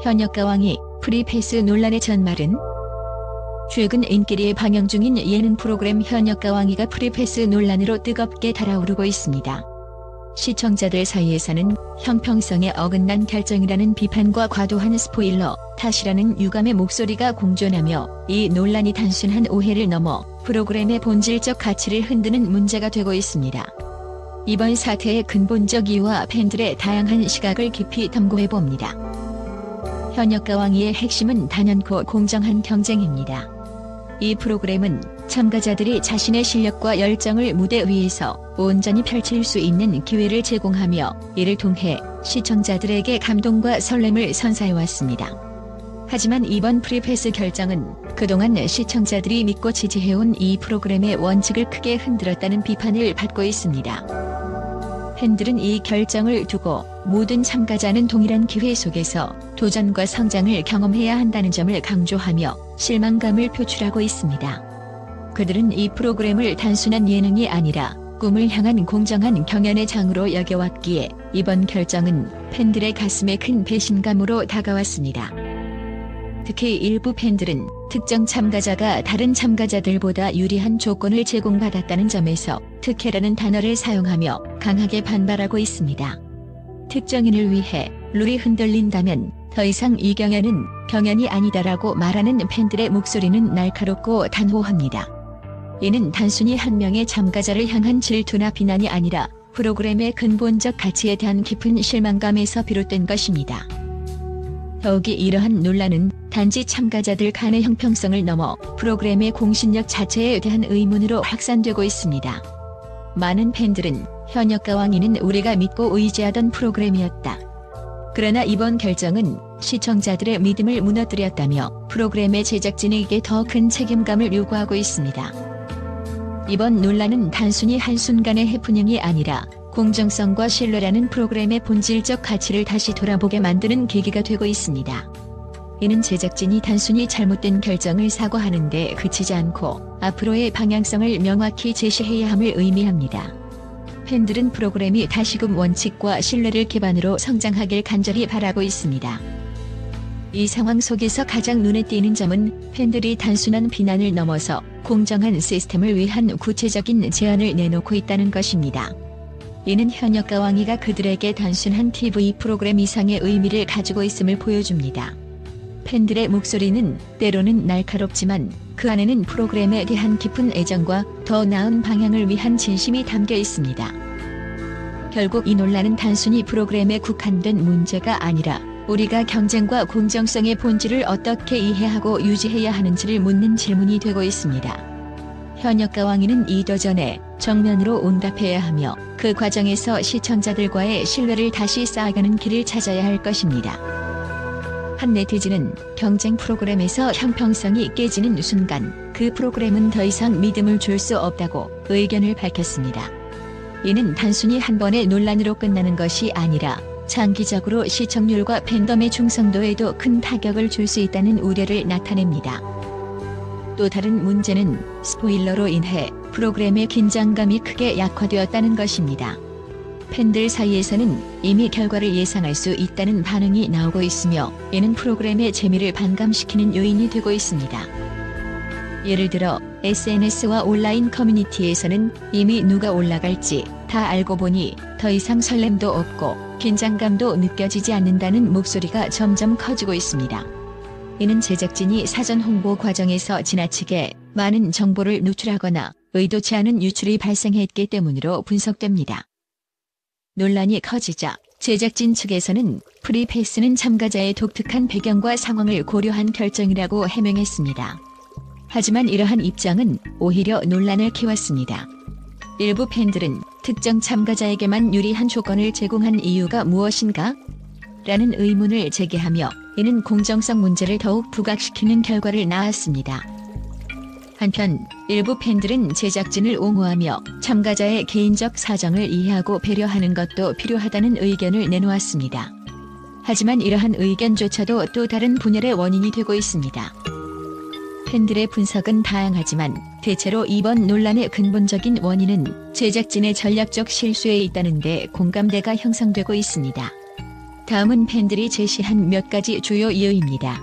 현역가왕이 프리패스 논란의 전말은? 최근 인기리에 방영 중인 예능 프로그램 현역가왕이가 프리패스 논란으로 뜨겁게 달아오르고 있습니다. 시청자들 사이에서는 형평성에 어긋난 결정이라는 비판과 과도한 스포일러 탓이라는 유감의 목소리가 공존하며 이 논란이 단순한 오해를 넘어 프로그램의 본질적 가치를 흔드는 문제가 되고 있습니다. 이번 사태의 근본적 이유와 팬들의 다양한 시각을 깊이 탐구해봅니다. 현역가왕이의 핵심은 단연코 공정한 경쟁입니다. 이 프로그램은 참가자들이 자신의 실력과 열정을 무대 위에서 온전히 펼칠 수 있는 기회를 제공하며 이를 통해 시청자들에게 감동과 설렘을 선사해왔습니다. 하지만 이번 프리패스 결정은 그동안 시청자들이 믿고 지지해온 이 프로그램의 원칙을 크게 흔들었다는 비판을 받고 있습니다. 팬들은 이 결정을 두고 모든 참가자는 동일한 기회 속에서 도전과 성장을 경험해야 한다는 점을 강조하며 실망감을 표출하고 있습니다. 그들은 이 프로그램을 단순한 예능이 아니라 꿈을 향한 공정한 경연의 장으로 여겨왔기에 이번 결정은 팬들의 가슴에 큰 배신감으로 다가왔습니다. 특히 일부 팬들은 특정 참가자가 다른 참가자들보다 유리한 조건을 제공받았다는 점에서 특혜라는 단어를 사용하며 강하게 반발하고 있습니다. 특정인을 위해 룰이 흔들린다면 더 이상 이 경연은 경연이 아니다라고 말하는 팬들의 목소리는 날카롭고 단호합니다. 이는 단순히 한 명의 참가자를 향한 질투나 비난이 아니라 프로그램의 근본적 가치에 대한 깊은 실망감에서 비롯된 것입니다. 더욱이 이러한 논란은 단지 참가자들 간의 형평성을 넘어 프로그램의 공신력 자체에 대한 의문으로 확산되고 있습니다. 많은 팬들은 현역가왕이는 우리가 믿고 의지하던 프로그램이었다. 그러나 이번 결정은 시청자들의 믿음을 무너뜨렸다며 프로그램의 제작진에게 더 큰 책임감을 요구하고 있습니다. 이번 논란은 단순히 한순간의 해프닝이 아니라 공정성과 신뢰라는 프로그램의 본질적 가치를 다시 돌아보게 만드는 계기가 되고 있습니다. 이는 제작진이 단순히 잘못된 결정을 사과하는 데 그치지 않고 앞으로의 방향성을 명확히 제시해야 함을 의미합니다. 팬들은 프로그램이 다시금 원칙과 신뢰를 기반으로 성장하길 간절히 바라고 있습니다. 이 상황 속에서 가장 눈에 띄는 점은 팬들이 단순한 비난을 넘어서 공정한 시스템을 위한 구체적인 제안을 내놓고 있다는 것입니다. 이는 현역가왕이가 그들에게 단순한 TV 프로그램 이상의 의미를 가지고 있음을 보여줍니다. 팬들의 목소리는 때로는 날카롭지만 그 안에는 프로그램에 대한 깊은 애정과 더 나은 방향을 위한 진심이 담겨 있습니다. 결국 이 논란은 단순히 프로그램에 국한된 문제가 아니라 우리가 경쟁과 공정성의 본질을 어떻게 이해하고 유지해야 하는지를 묻는 질문이 되고 있습니다. 현역가왕이는 이 도전에 정면으로 응답해야 하며 그 과정에서 시청자들과의 신뢰를 다시 쌓아가는 길을 찾아야 할 것입니다. 한 네티즌은 경쟁 프로그램에서 형평성이 깨지는 순간 그 프로그램은 더 이상 믿음을 줄 수 없다고 의견을 밝혔습니다. 이는 단순히 한 번의 논란으로 끝나는 것이 아니라 장기적으로 시청률과 팬덤의 충성도에도 큰 타격을 줄 수 있다는 우려를 나타냅니다. 또 다른 문제는 스포일러로 인해 프로그램의 긴장감이 크게 약화되었다는 것입니다. 팬들 사이에서는 이미 결과를 예상할 수 있다는 반응이 나오고 있으며 이는 프로그램의 재미를 반감시키는 요인이 되고 있습니다. 예를 들어 SNS와 온라인 커뮤니티에서는 이미 누가 올라갈지 다 알고 보니 더 이상 설렘도 없고 긴장감도 느껴지지 않는다는 목소리가 점점 커지고 있습니다. 이는 제작진이 사전 홍보 과정에서 지나치게 많은 정보를 노출하거나 의도치 않은 유출이 발생했기 때문으로 분석됩니다. 논란이 커지자 제작진 측에서는 프리패스는 참가자의 독특한 배경과 상황을 고려한 결정이라고 해명했습니다. 하지만 이러한 입장은 오히려 논란을 키웠습니다. 일부 팬들은 특정 참가자에게만 유리한 조건을 제공한 이유가 무엇인가? 라는 의문을 제기하며 이는 공정성 문제를 더욱 부각시키는 결과를 낳았습니다. 한편 일부 팬들은 제작진을 옹호하며 참가자의 개인적 사정을 이해하고 배려하는 것도 필요하다는 의견을 내놓았습니다. 하지만 이러한 의견조차도 또 다른 분열의 원인이 되고 있습니다. 팬들의 분석은 다양하지만 대체로 이번 논란의 근본적인 원인은 제작진의 전략적 실수에 있다는 데 공감대가 형성되고 있습니다. 다음은 팬들이 제시한 몇 가지 주요 이유입니다.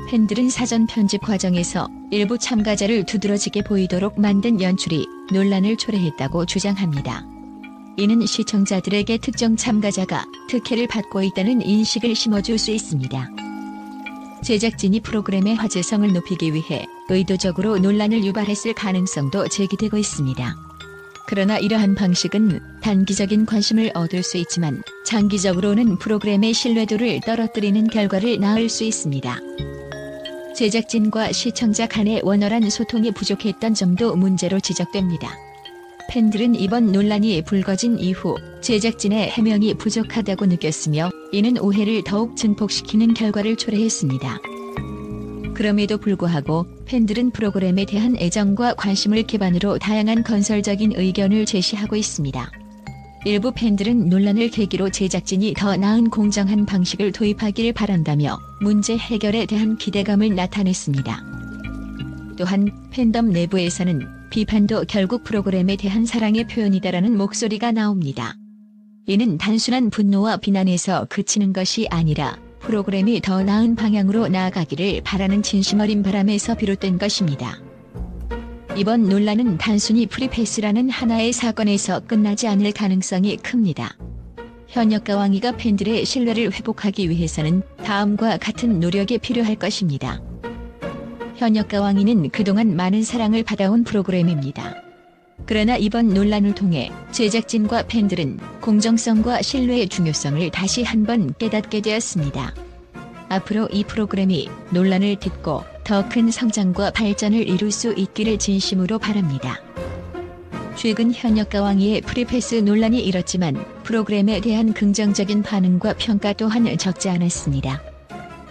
팬들은 사전 편집 과정에서 일부 참가자를 두드러지게 보이도록 만든 연출이 논란을 초래했다고 주장합니다. 이는 시청자들에게 특정 참가자가 특혜를 받고 있다는 인식을 심어줄 수 있습니다. 제작진이 프로그램의 화제성을 높이기 위해 의도적으로 논란을 유발했을 가능성도 제기되고 있습니다. 그러나 이러한 방식은 단기적인 관심을 얻을 수 있지만 장기적으로는 프로그램의 신뢰도를 떨어뜨리는 결과를 낳을 수 있습니다. 제작진과 시청자 간의 원활한 소통이 부족했던 점도 문제로 지적됩니다. 팬들은 이번 논란이 불거진 이후 제작진의 해명이 부족하다고 느꼈으며 이는 오해를 더욱 증폭시키는 결과를 초래했습니다. 그럼에도 불구하고 팬들은 프로그램에 대한 애정과 관심을 기반으로 다양한 건설적인 의견을 제시하고 있습니다. 일부 팬들은 논란을 계기로 제작진이 더 나은 공정한 방식을 도입하길 바란다며 문제 해결에 대한 기대감을 나타냈습니다. 또한 팬덤 내부에서는 비판도 결국 프로그램에 대한 사랑의 표현이다라는 목소리가 나옵니다. 이는 단순한 분노와 비난에서 그치는 것이 아니라 프로그램이 더 나은 방향으로 나아가기를 바라는 진심 어린 바람에서 비롯된 것입니다. 이번 논란은 단순히 프리패스라는 하나의 사건에서 끝나지 않을 가능성이 큽니다. 현역가왕이가 팬들의 신뢰를 회복하기 위해서는 다음과 같은 노력이 필요할 것입니다. 현역가왕이는 그동안 많은 사랑을 받아온 프로그램입니다. 그러나 이번 논란을 통해 제작진과 팬들은 공정성과 신뢰의 중요성을 다시 한번 깨닫게 되었습니다. 앞으로 이 프로그램이 논란을 딛고 더 큰 성장과 발전을 이룰 수 있기를 진심으로 바랍니다. 최근 현역가왕이의 프리패스 논란이 일었지만 프로그램에 대한 긍정적인 반응과 평가 또한 적지 않았습니다.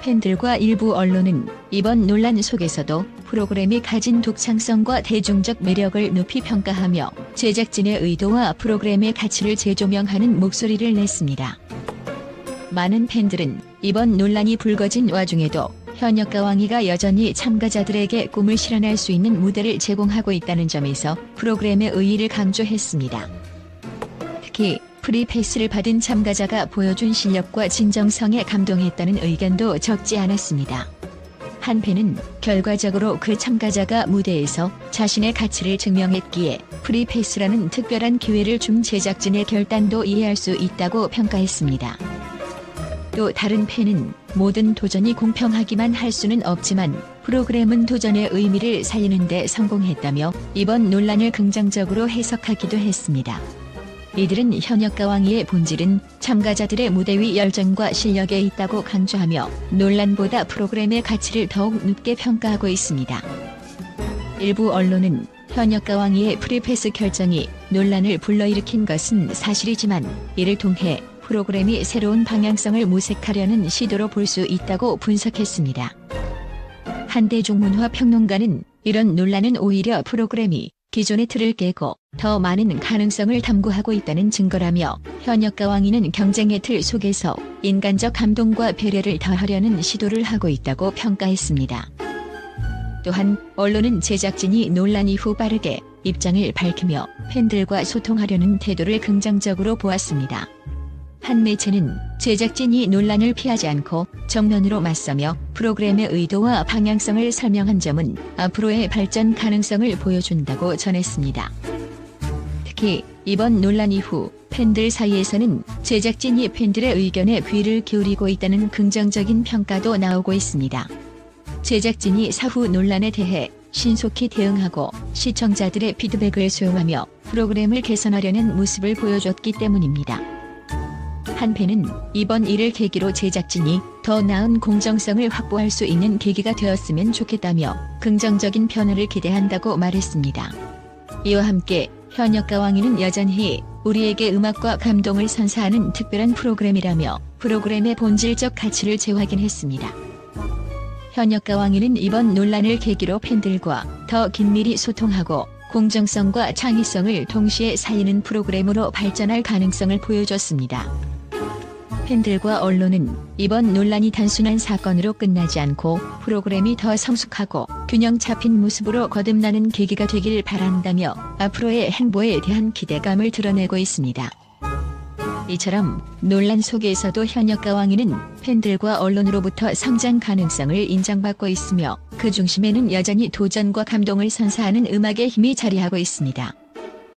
팬들과 일부 언론은 이번 논란 속에서도 프로그램이 가진 독창성과 대중적 매력을 높이 평가하며 제작진의 의도와 프로그램의 가치를 재조명하는 목소리를 냈습니다. 많은 팬들은 이번 논란이 불거진 와중에도 현역가왕이가 여전히 참가자들에게 꿈을 실현할 수 있는 무대를 제공하고 있다는 점에서 프로그램의 의의를 강조했습니다. 특히 프리패스를 받은 참가자가 보여준 실력과 진정성에 감동했다는 의견도 적지 않았습니다. 한 팬은 결과적으로 그 참가자가 무대에서 자신의 가치를 증명했기에 프리패스라는 특별한 기회를 준 제작진의 결단도 이해할 수 있다고 평가했습니다. 또 다른 팬은 모든 도전이 공평하기만 할 수는 없지만 프로그램은 도전의 의미를 살리는 데 성공했다며 이번 논란을 긍정적으로 해석하기도 했습니다. 이들은 현역가왕이의 본질은 참가자들의 무대 위 열정과 실력에 있다고 강조하며 논란보다 프로그램의 가치를 더욱 높게 평가하고 있습니다. 일부 언론은 현역가왕이의 프리패스 결정이 논란을 불러일으킨 것은 사실이지만 이를 통해 프로그램이 새로운 방향성을 모색하려는 시도로 볼 수 있다고 분석했습니다. 한 대중문화 평론가는 이런 논란은 오히려 프로그램이 기존의 틀을 깨고 더 많은 가능성을 탐구하고 있다는 증거라며 현역가왕이는 경쟁의 틀 속에서 인간적 감동과 배려를 더하려는 시도를 하고 있다고 평가했습니다. 또한 언론은 제작진이 논란 이후 빠르게 입장을 밝히며 팬들과 소통하려는 태도를 긍정적으로 보았습니다. 한 매체는 제작진이 논란을 피하지 않고 정면으로 맞서며 프로그램의 의도와 방향성을 설명한 점은 앞으로의 발전 가능성을 보여준다고 전했습니다. 특히 이번 논란 이후 팬들 사이에서는 제작진이 팬들의 의견에 귀를 기울이고 있다는 긍정적인 평가도 나오고 있습니다. 제작진이 사후 논란에 대해 신속히 대응하고 시청자들의 피드백을 수용하며 프로그램을 개선하려는 모습을 보여줬기 때문입니다. 한 팬은 이번 일을 계기로 제작진이 더 나은 공정성을 확보할 수 있는 계기가 되었으면 좋겠다며 긍정적인 변화를 기대한다고 말했습니다. 이와 함께 현역가왕이는 여전히 우리에게 음악과 감동을 선사하는 특별한 프로그램이라며 프로그램의 본질적 가치를 재확인했습니다. 현역가왕이는 이번 논란을 계기로 팬들과 더 긴밀히 소통하고 공정성과 창의성을 동시에 살리는 프로그램으로 발전할 가능성을 보여줬습니다. 팬들과 언론은 이번 논란이 단순한 사건으로 끝나지 않고 프로그램이 더 성숙하고 균형 잡힌 모습으로 거듭나는 계기가 되길 바란다며 앞으로의 행보에 대한 기대감을 드러내고 있습니다. 이처럼 논란 속에서도 현역가 왕이는 팬들과 언론으로부터 성장 가능성을 인정받고 있으며 그 중심에는 여전히 도전과 감동을 선사하는 음악의 힘이 자리하고 있습니다.